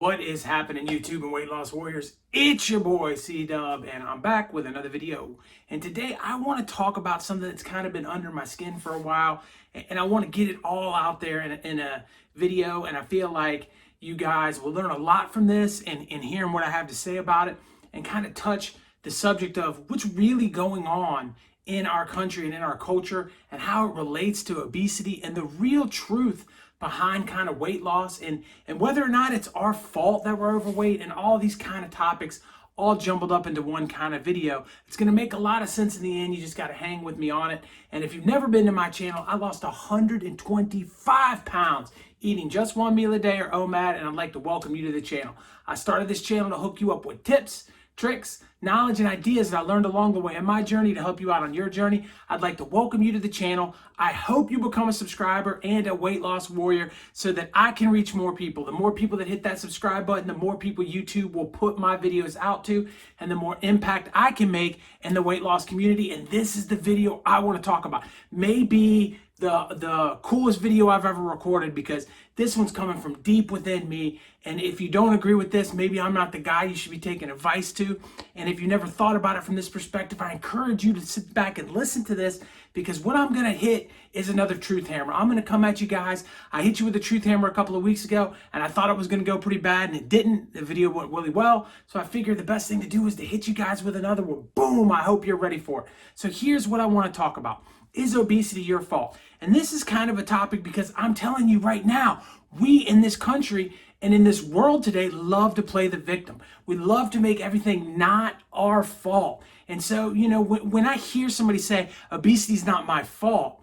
What is happening, YouTube and weight loss warriors? It's your boy C-Dub, and I'm back with another video. And today I want to talk about something that's kind of been under my skin for a while, and I want to get it all out there in a video. And I feel like you guys will learn a lot from this and hearing what I have to say about it, and kind of touch the subject of what's really going on in our country and in our culture, and how it relates to obesity and the real truth behind kind of weight loss, and whether or not it's our fault that we're overweight, and all these kind of topics all jumbled up into one kind of video. It's going to make a lot of sense in the end. You just got to hang with me on it. And if you've never been to my channel, I lost 125 pounds eating just one meal a day, or OMAD, and I'd like to welcome you to the channel. I started this channel to hook you up with tips, tricks, knowledge, and ideas that I learned along the way in my journey to help you out on your journey. I'd like to welcome you to the channel. I hope you become a subscriber and a weight loss warrior so that I can reach more people. The more people that hit that subscribe button, the more people YouTube will put my videos out to, and the more impact I can make in the weight loss community. And this is the video I want to talk about. Maybe the coolest video I've ever recorded, because this one's coming from deep within me. And if you don't agree with this, maybe I'm not the guy you should be taking advice to. And if you never thought about it from this perspective, I encourage you to sit back and listen to this, because what I'm going to hit is another truth hammer. I'm going to come at you guys. I hit you with the truth hammer a couple of weeks ago, and I thought it was going to go pretty bad, and it didn't. The video went really well. So I figured the best thing to do is to hit you guys with another one. Boom, I hope you're ready for it. So here's what I want to talk about. Is obesity your fault? And this is kind of a topic because I'm telling you right now, we in this country and in this world today love to play the victim. We love to make everything not our fault. And so, you know, when I hear somebody say, obesity is not my fault,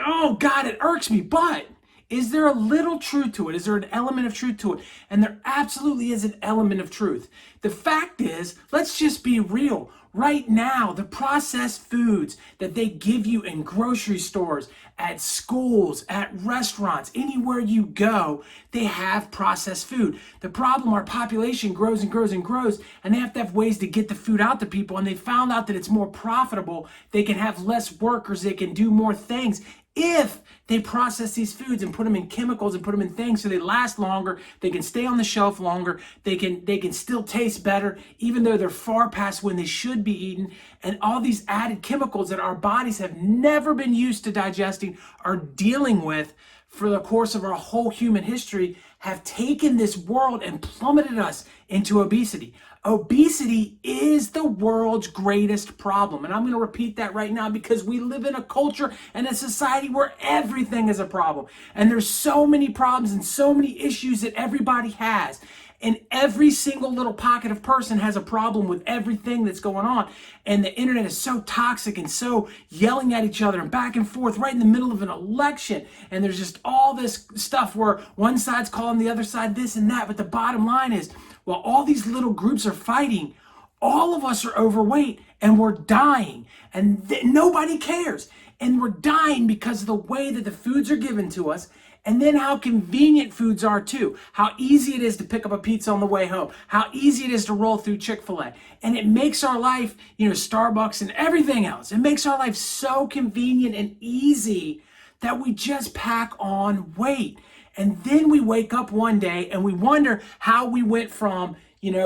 oh God, it irks me. But is there a little truth to it? Is there an element of truth to it? And there absolutely is an element of truth. The fact is, let's just be real. Right now, the processed foods that they give you in grocery stores, at schools, at restaurants, anywhere you go, they have processed food. The problem, our population grows and grows and grows, and they have to have ways to get the food out to people, and they found out that it's more profitable. They can have less workers, they can do more things if they process these foods and put them in chemicals and put them in things so they last longer, they can stay on the shelf longer, they can still taste better, even though they're far past when they should be eaten. And all these added chemicals that our bodies have never been used to digesting, are dealing with for the course of our whole human history, have taken this world and plummeted us into obesity. Obesity is the world's greatest problem. And I'm going to repeat that right now, because we live in a culture and a society where everything is a problem. And there's so many problems and so many issues that everybody has. And every single little pocket of person has a problem with everything that's going on. And the internet is so toxic and so yelling at each other and back and forth right in the middle of an election. And there's just all this stuff where one side's calling the other side this and that. But the bottom line is, while all these little groups are fighting, all of us are overweight and we're dying. And nobody cares. And we're dying because of the way that the foods are given to us. And then how convenient foods are too. How easy it is to pick up a pizza on the way home. How easy it is to roll through Chick-fil-A. And it makes our life, Starbucks and everything else. It makes our life so convenient and easy that we just pack on weight. And then we wake up one day and we wonder how we went from,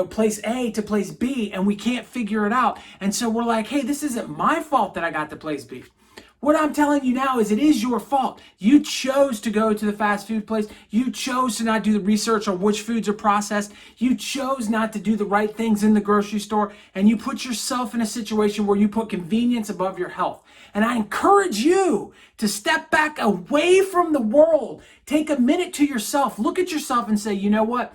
place A to place B, and we can't figure it out. And so we're like, hey, this isn't my fault that I got to place B. What I'm telling you now is it is your fault. You chose to go to the fast food place. You chose to not do the research on which foods are processed. You chose not to do the right things in the grocery store. And you put yourself in a situation where you put convenience above your health. And I encourage you to step back away from the world. Take a minute to yourself. Look at yourself and say, you know what?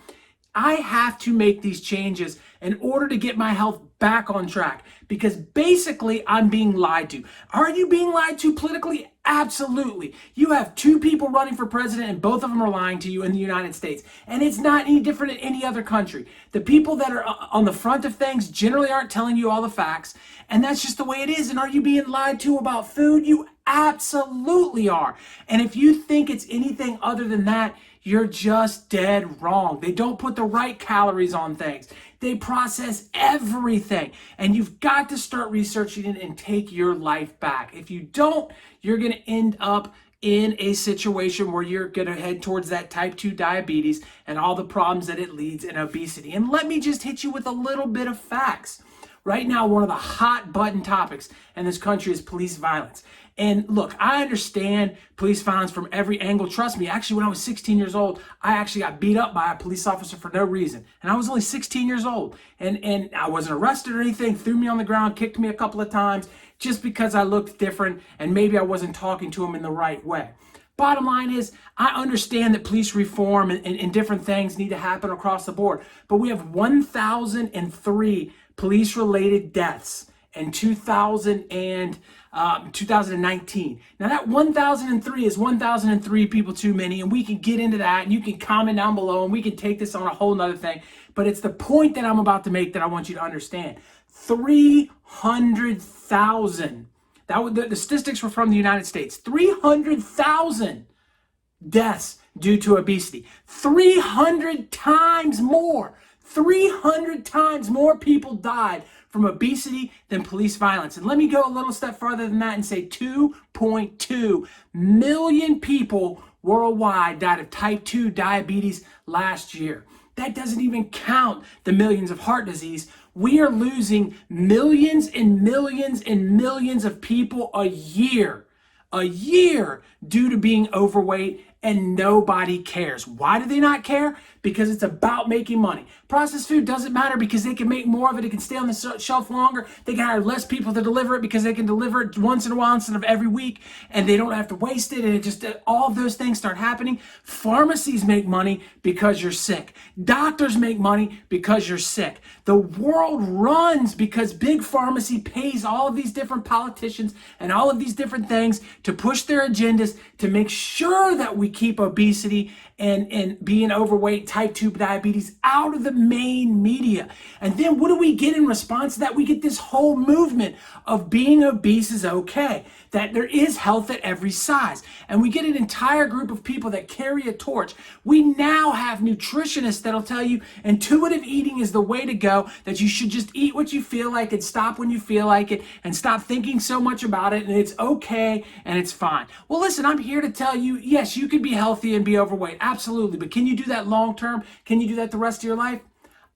I have to make these changes in order to get my health back on track, because basically I'm being lied to. Are you being lied to politically? Absolutely. You have two people running for president and both of them are lying to you in the United States. And it's not any different in any other country. The people that are on the front of things generally aren't telling you all the facts, and that's just the way it is. And are you being lied to about food? You absolutely are. And if you think it's anything other than that, you're just dead wrong. They don't put the right calories on things. They process everything. And you've got to start researching it and take your life back. If you don't, you're going to end up in a situation where you're going to head towards that type 2 diabetes and all the problems that it leads in obesity. And let me just hit you with a little bit of facts. Right now, one of the hot button topics in this country is police violence. And look, I understand police violence from every angle. Trust me, actually, when I was 16 years old, I actually got beat up by a police officer for no reason. And I was only 16 years old. And I wasn't arrested or anything, threw me on the ground, kicked me a couple of times just because I looked different and maybe I wasn't talking to him in the right way. Bottom line is, I understand that police reform and different things need to happen across the board. But we have 1,003 police-related deaths in 2019. Now that 1,003 is 1,003 people too many, and we can get into that, and you can comment down below, and we can take this on a whole nother thing. But it's the point that I'm about to make that I want you to understand. 300,000. The statistics were from the United States. 300,000 deaths due to obesity. 300 times more. 300 times more people died from obesity than police violence. And let me go a little step farther than that and say 2.2 million people worldwide died of type 2 diabetes last year. That doesn't even count the millions of heart disease. We are losing millions and millions and millions of people a year due to being overweight, and nobody cares. Why do they not care? Because it's about making money. Processed food doesn't matter because they can make more of it. It can stay on the shelf longer. They can hire less people to deliver it because they can deliver it once in a while instead of every week, and they don't have to waste it. And it just, all of those things start happening. Pharmacies make money because you're sick. Doctors make money because you're sick. The world runs because big pharmacy pays all of these different politicians and all of these different things to push their agendas to make sure that we keep obesity and being overweight, type 2 diabetes out of the main media. And then what do we get in response to that? We get this whole movement of being obese is okay, that there is health at every size. And we get an entire group of people that carry a torch. We now have nutritionists that'll tell you intuitive eating is the way to go, that you should just eat what you feel like and stop when you feel like it and stop thinking so much about it, and it's okay and it's fine. Well, listen, I'm here to tell you, yes, you can be healthy and be overweight. Absolutely. But can you do that long term? Can you do that the rest of your life?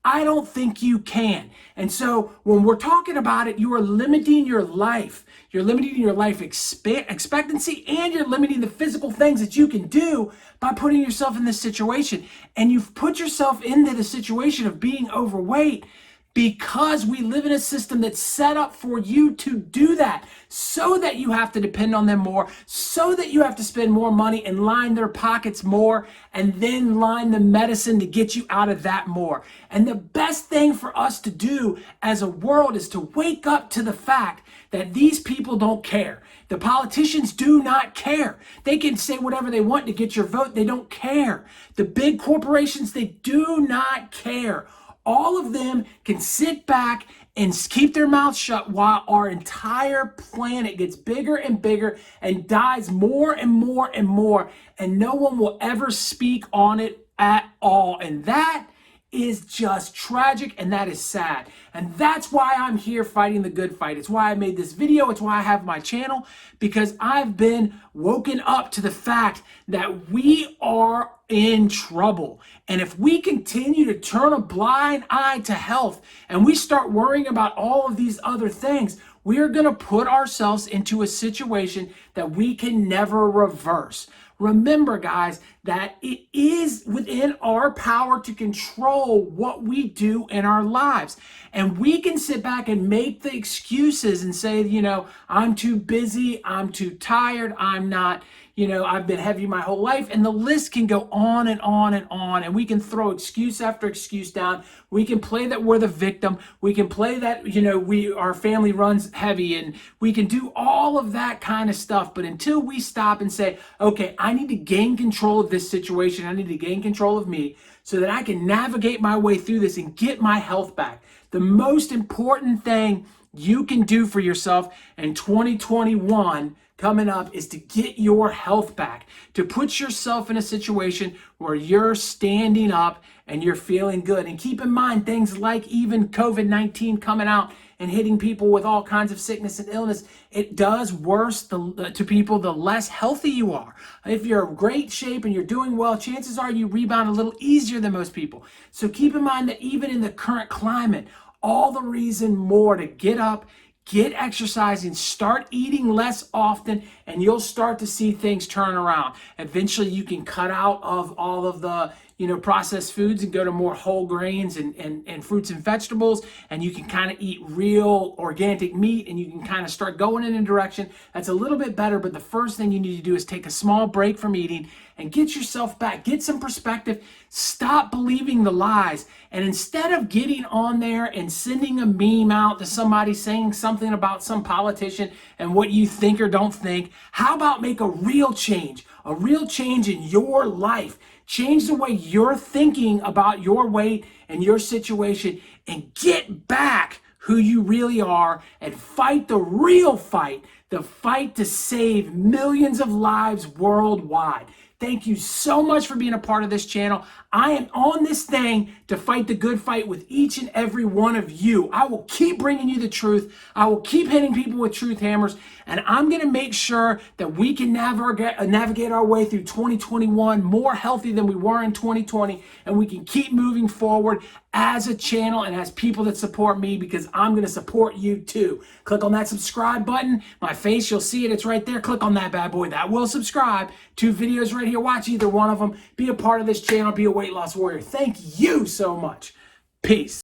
I don't think you can. And so when we're talking about it, you are limiting your life. You're limiting your life expectancy, and you're limiting the physical things that you can do by putting yourself in this situation. And you've put yourself into the situation of being overweight because we live in a system that's set up for you to do that, so that you have to depend on them more, so that you have to spend more money and line their pockets more, and then line the medicine to get you out of that more. And the best thing for us to do as a world is to wake up to the fact that these people don't care. The politicians do not care. They can say whatever they want to get your vote. They don't care. The big corporations, they do not care. All of them can sit back and keep their mouths shut while our entire planet gets bigger and bigger and dies more and more and more, and no one will ever speak on it at all. And that is just tragic, and that is sad. And that's why I'm here fighting the good fight. It's why I made this video. It's why I have my channel, because I've been woken up to the fact that we are in trouble. And if we continue to turn a blind eye to health and we start worrying about all of these other things, we are going to put ourselves into a situation that we can never reverse. Remember, guys, that it is within our power to control what we do in our lives. And we can sit back and make the excuses and say, you know, I'm too busy, I'm too tired, I'm not, you know, I've been heavy my whole life. And the list can go on and on and on. And we can throw excuse after excuse down. We can play that we're the victim. We can play that, you know, our family runs heavy, and we can do all of that kind of stuff. But until we stop and say, okay, I need to gain control of this situation. I need to gain control of me so that I can navigate my way through this and get my health back. The most important thing you can do for yourself in 2021 coming up is to get your health back, to put yourself in a situation where you're standing up and you're feeling good. And keep in mind, things like even COVID-19 coming out and hitting people with all kinds of sickness and illness, it does worse to people the less healthy you are. If you're in great shape and you're doing well, chances are you rebound a little easier than most people. So keep in mind that even in the current climate, all the reason more to get up, get exercising, start eating less often, and you'll start to see things turn around. Eventually, you can cut out of all of the processed foods and go to more whole grains and fruits and vegetables, and you can kind of eat real organic meat, and you can kind of start going in a direction that's a little bit better. But the first thing you need to do is take a small break from eating and get yourself back, get some perspective, stop believing the lies. And instead of getting on there and sending a meme out to somebody saying something about some politician and what you think or don't think, how about make a real change in your life? Change the way you're thinking about your weight and your situation, and get back who you really are and fight the real fight, the fight to save millions of lives worldwide. Thank you so much for being a part of this channel. I am on this thing to fight the good fight with each and every one of you. I will keep bringing you the truth. I will keep hitting people with truth hammers. And I'm going to make sure that we can navigate our way through 2021 more healthy than we were in 2020. And we can keep moving forward as a channel and as people that support me, because I'm going to support you too. Click on that subscribe button. My face, you'll see it. It's right there. Click on that bad boy. That will subscribe. 2 videos right here. Watch either one of them. Be a part of this channel. Be a weight loss warrior. Thank you so much. Peace.